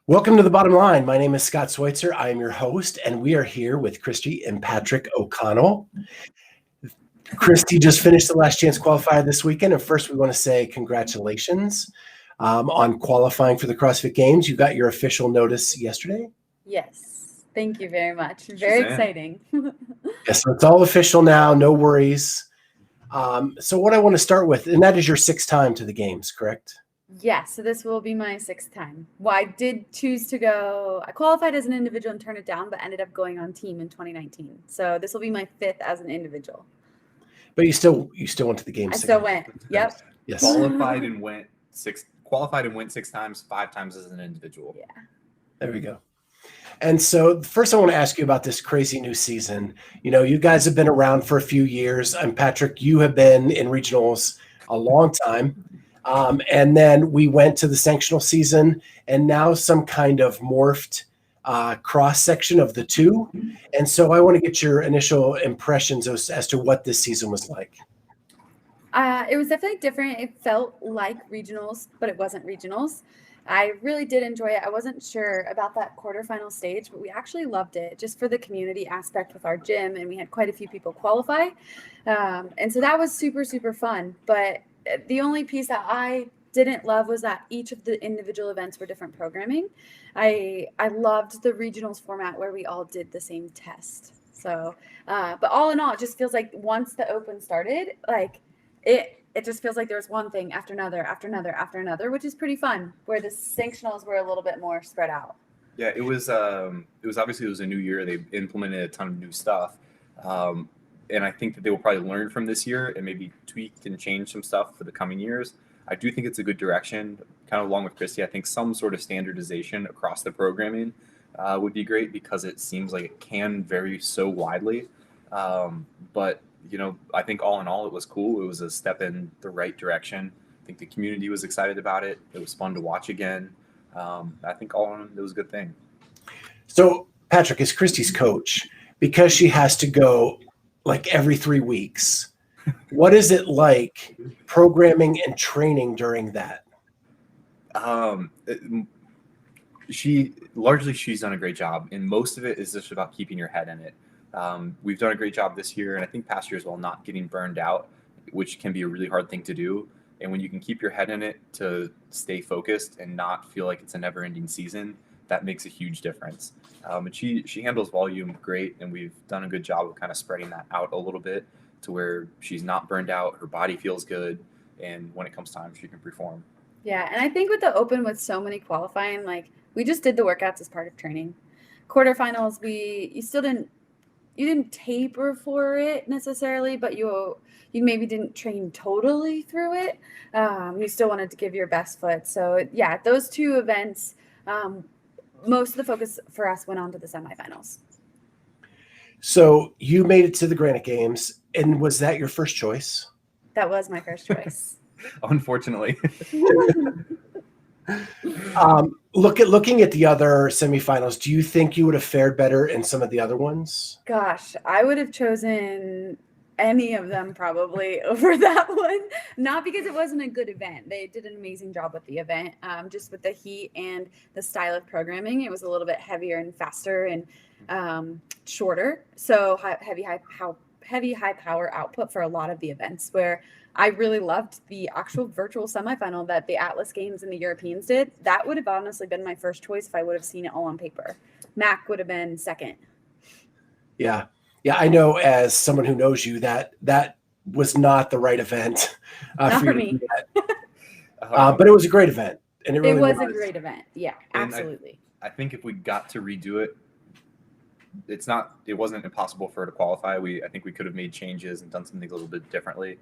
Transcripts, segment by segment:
Welcome to The Bottom Line. My name is Scott Schweitzer. I am your host, and we are here with Kristi and Patrick O'Connell. Kristi just finished the Last Chance Qualifier this weekend, and first we want to say congratulations on qualifying for the CrossFit Games. You got your official notice yesterday? Yes. Thank you very much. Very exciting. Yes, so it's all official now. No worries. So what I want to start with, and that is your sixth time to the Games, correct? Yeah, so this will be my sixth time. Well, I did choose to go. I qualified as an individual and turned it down, but ended up going on team in 2019. So this will be my fifth as an individual. But you still went to the Games. I still went. Yep. Yes. Qualified and went six times, 5 times as an individual. Yeah. There we go. And so first I want to ask you about this crazy new season. You know, you guys have been around for a few years. And Patrick, you have been in regionals a long time. And then we went to the sanctional season and now some kind of morphed cross section of the two. And so I want to get your initial impressions as to what this season was like. It was definitely different. It felt like regionals, but it wasn't regionals. I really did enjoy it. I wasn't sure about that quarterfinal stage, but we actually loved it just for the community aspect with our gym. And we had quite a few people qualify. And so that was super, super fun. But the only piece that I didn't love was that each of the individual events were different programming. I loved the regionals format where we all did the same test. So, but all in all, it just feels like once the open started, like it just feels like there was one thing after another, after another, after another, which is pretty fun, where the sanctionals were a little bit more spread out. Yeah, it was obviously a new year. They implemented a ton of new stuff. And I think that they will probably learn from this year and maybe tweak and change some stuff for the coming years. I do think it's a good direction, kind of along with Kristi. I think some sort of standardization across the programming would be great because it seems like it can vary so widely. But, you know, I think all in all, it was cool. It was a step in the right direction. I think the community was excited about it. It was fun to watch again. I think all in all, it was a good thing. So Patrick, as Kristi's coach, because she has to go like every 3 weeks, what is it like programming and training during that? She's done a great job, and most of it is just about keeping your head in it. We've done a great job this year, and I think past years, while not getting burned out, which can be a really hard thing to do. And when you can keep your head in it to stay focused and not feel like it's a never-ending season, that makes a huge difference. And she handles volume great, and we've done a good job of kind of spreading that out a little bit to where she's not burned out, her body feels good, and when it comes time, she can perform. Yeah, and I think with the open, with so many qualifying, like we just did the workouts as part of training. Quarterfinals, you didn't taper for it necessarily, but you maybe didn't train totally through it. You still wanted to give your best foot. So yeah, those two events, most of the focus for us went on to the semifinals. So you made it to the Granite Games, and was that your first choice? That was my first choice. Unfortunately. Looking at the other semifinals, do you think you would have fared better in some of the other ones? Gosh, I would have chosen any of them probably over that one. Not because it wasn't a good event. They did an amazing job with the event. Just with the heat and the style of programming, it was a little bit heavier and faster and shorter. So heavy high power output for a lot of the events, where I really loved the actual virtual semifinal that the Atlas Games and the Europeans did. That would have honestly been my first choice if I would have seen it all on paper. MAC would have been second. Yeah. Yeah, I know, as someone who knows you, that was not the right event not for me. But it was a great event. And it really was a great event. Yeah, absolutely. I think if we got to redo it, it wasn't impossible for her to qualify. I think we could have made changes and done some things a little bit differently,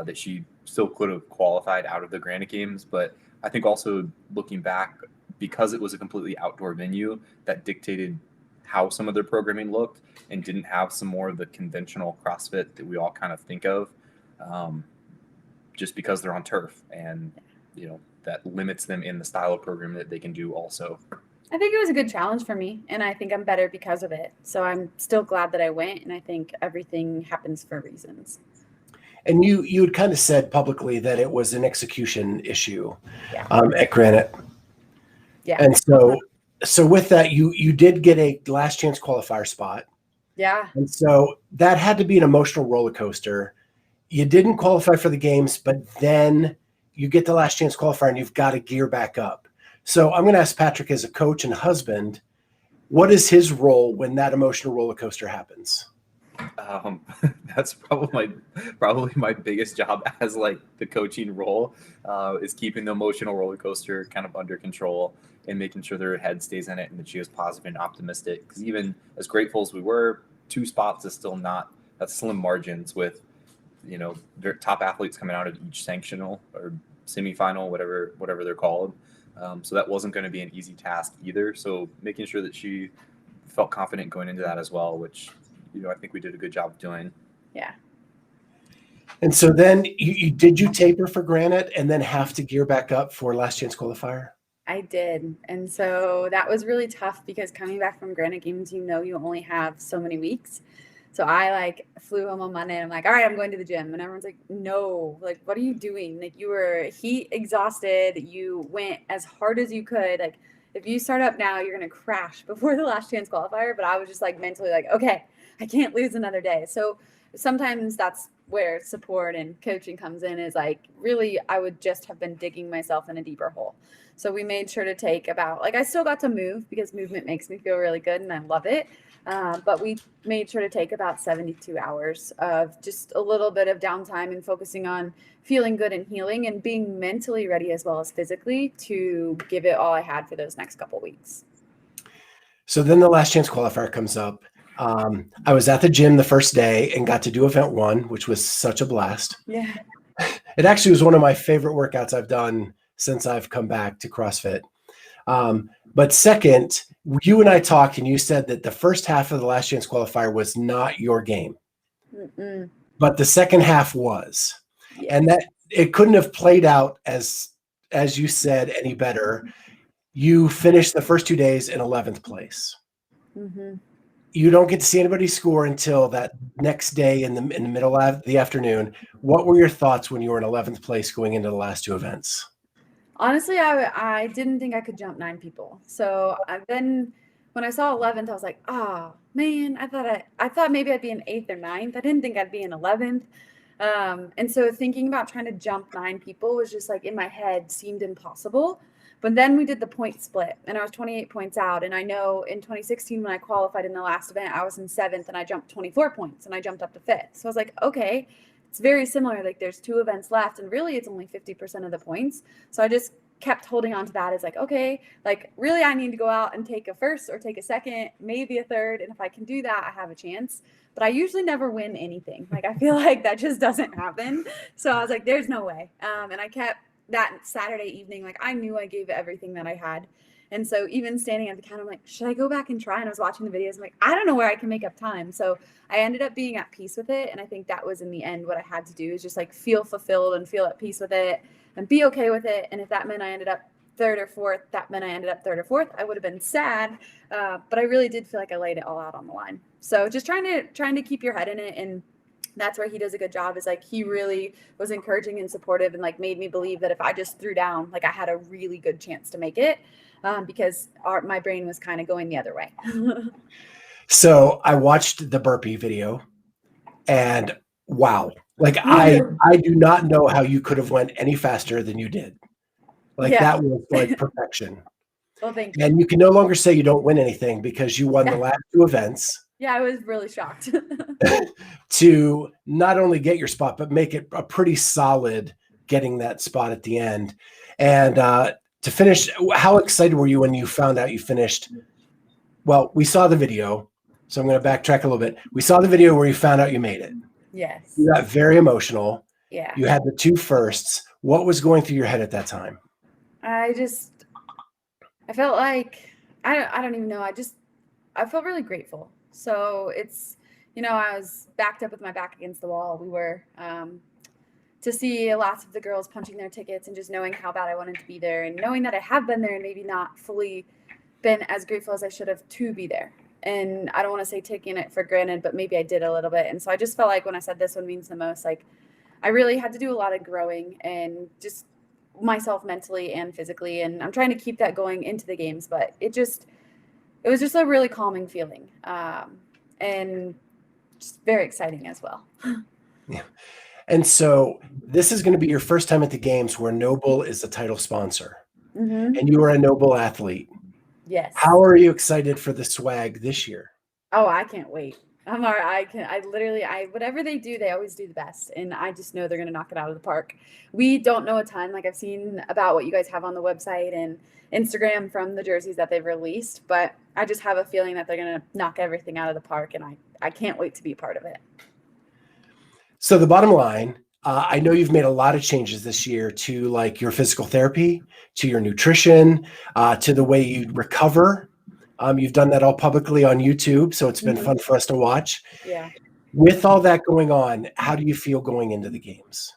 that she still could have qualified out of the Granite Games. But I think also looking back, because it was a completely outdoor venue, that dictated how some of their programming looked and didn't have some more of the conventional CrossFit that we all kind of think of, just because they're on turf, and you know that limits them in the style of programming that they can do also. I think it was a good challenge for me, and I think I'm better because of it. So I'm still glad that I went, and I think everything happens for reasons. And you had kind of said publicly that it was an execution issue at Granite. Yeah. And so so with that, you did get a last chance qualifier spot. Yeah. And so that had to be an emotional roller coaster. You didn't qualify for the games, but then you get the last chance qualifier and you've got to gear back up. So I'm going to ask Patrick, as a coach and husband, what is his role when that emotional roller coaster happens? That's probably my biggest job as like the coaching role, is keeping the emotional roller coaster kind of under control and making sure their head stays in it and that she is positive and optimistic. Because even as grateful as we were, 2 spots is still not, that's slim margins with, their top athletes coming out of each sanctional or semifinal, whatever they're called. So that wasn't going to be an easy task either. So making sure that she felt confident going into that as well, which I think we did a good job of doing. Yeah. And so then did you taper for Granite and then have to gear back up for last chance qualifier? I did. And so that was really tough because coming back from Granite Games, you only have so many weeks. So I flew home on Monday and I'm like, all right, I'm going to the gym. And everyone's like, no, what are you doing? You were heat exhausted. You went as hard as you could. If you start up now, you're going to crash before the last chance qualifier. But I was just mentally okay, I can't lose another day. So sometimes that's where support and coaching comes in, is really, I would just have been digging myself in a deeper hole. So we made sure to take about, I still got to move because movement makes me feel really good and I love it. But we made sure to take about 72 hours of just a little bit of downtime and focusing on feeling good and healing and being mentally ready as well as physically to give it all I had for those next couple weeks. So then the last chance qualifier comes up. I was at the gym the first day and got to do event 1, which was such a blast. Yeah. It actually was one of my favorite workouts I've done since I've come back to CrossFit. But second, you and I talked and you said that the first half of the last chance qualifier was not your game. Mm-mm. But the second half was. Yeah. And that it couldn't have played out as you said any better. You finished the first 2 days in 11th place. Mm-hmm. You don't get to see anybody score until that next day in the middle of the afternoon. What were your thoughts when you were in 11th place going into the last 2 events? Honestly, I didn't think I could jump 9 people. So then when I saw 11th, I was like, oh man, I thought maybe I'd be in 8th or 9th. I didn't think I'd be in 11th. And so thinking about trying to jump 9 people was just in my head seemed impossible. But then we did the point split and I was 28 points out. And I know in 2016, when I qualified in the last event, I was in 7th and I jumped 24 points and I jumped up to 5th. So I was like, okay, it's very similar. There's 2 events left and really it's only 50% of the points. So I just kept holding on to that as okay, really I need to go out and take a first or take a second, maybe a third. And if I can do that, I have a chance. But I usually never win anything. I feel that just doesn't happen. So I was like, there's no way. And I kept that Saturday evening, I knew I gave everything that I had. And so even standing at the counter, I'm like, should I go back and try? And I was watching the videos. I'm like, I don't know where I can make up time. So I ended up being at peace with it. And I think that was in the end what I had to do, is just feel fulfilled and feel at peace with it and be okay with it. And if that meant I ended up 3rd or 4th, that meant I ended up 3rd or 4th. I would have been sad. But I really did feel I laid it all out on the line. So just trying to keep your head in it. And that's where he does a good job, is he really was encouraging and supportive and made me believe that if I just threw down, I had a really good chance to make it, because my brain was kind of going the other way. So I watched the burpee video and wow, I do not know how you could have went any faster than you did. That was perfection. Well, thank you. And you can no longer say you don't win anything because you won the last 2 events. Yeah, I was really shocked. To not only get your spot, but make it a pretty solid getting that spot at the end. And to finish, how excited were you when you found out you finished? Well, we saw the video, so I'm going to backtrack a little bit. We saw the video where you found out you made it. Yes. You got very emotional. Yeah. You had the 2 firsts. What was going through your head at that time? I felt I don't even know. I felt really grateful. So it's, I was backed up with my back against the wall. We were, to see lots of the girls punching their tickets and just knowing how bad I wanted to be there and knowing that I have been there and maybe not fully been as grateful as I should have to be there. And I don't want to say taking it for granted, but maybe I did a little bit. And so I just felt when I said this one means the most, I really had to do a lot of growing and just myself mentally and physically. And I'm trying to keep that going into the games, but it was just a really calming feeling. And just very exciting as well. Yeah. And so this is going to be your first time at the games where Noble is the title sponsor, and you are a Noble athlete. Yes. How are you excited for the swag this year? Oh, I can't wait. Whatever they do, they always do the best. And I just know they're going to knock it out of the park. We don't know a ton. Like, I've seen about what you guys have on the website and Instagram from the jerseys that they've released, but I just have a feeling that they're going to knock everything out of the park. And I can't wait to be a part of it. So the bottom line, I know you've made a lot of changes this year to like your physical therapy, to your nutrition, to the way you recover. You've done that all publicly on YouTube, so it's been fun for us to watch. Yeah. With all that going on, how do you feel going into the games?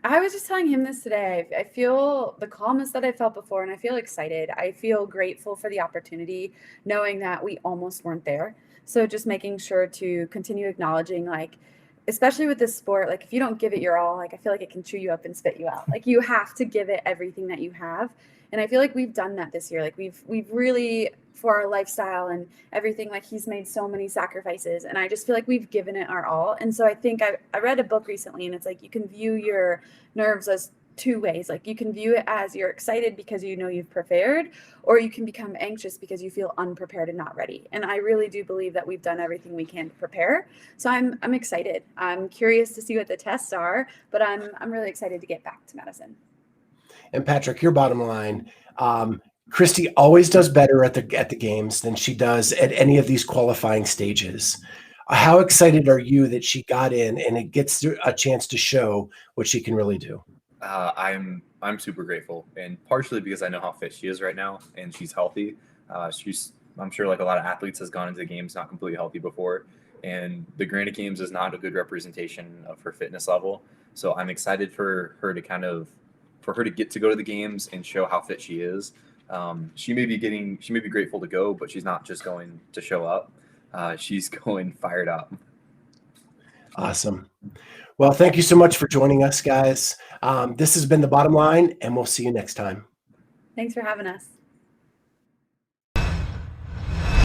I was just telling him this today. I feel the calmness that I felt before, and I feel excited. I feel grateful for the opportunity, knowing that we almost weren't there. So just making sure to continue acknowledging, like, especially with this sport, like if you don't give it your all, like I feel like it can chew you up and spit you out. Like you have to give it everything that you have. And I feel like we've done that this year. Like we've really, for our lifestyle and everything, like he's made so many sacrifices, and I just feel like we've given it our all. And so I think I read a book recently, and it's like you can view your nerves as two ways. Like you can view it as you're excited because you know you've prepared, or you can become anxious because you feel unprepared and not ready. And I really do believe that we've done everything we can to prepare. So I'm excited. I'm curious to see what the tests are, but I'm really excited to get back to Madison. And Patrick, your bottom line, Kristi always does better at the games than she does at any of these qualifying stages. How excited are you that she got in and it gets a chance to show what she can really do? I'm super grateful, and partially because I know how fit she is right now, and she's healthy. I'm sure like a lot of athletes has gone into the games not completely healthy before, and the Granite Games is not a good representation of her fitness level. So I'm excited for her to get to go to the games and show how fit she is. She may be grateful to go, but she's not just going to show up. She's going fired up. Awesome. Well, thank you so much for joining us, guys. This has been The Bottom Line, and we'll see you next time. Thanks for having us.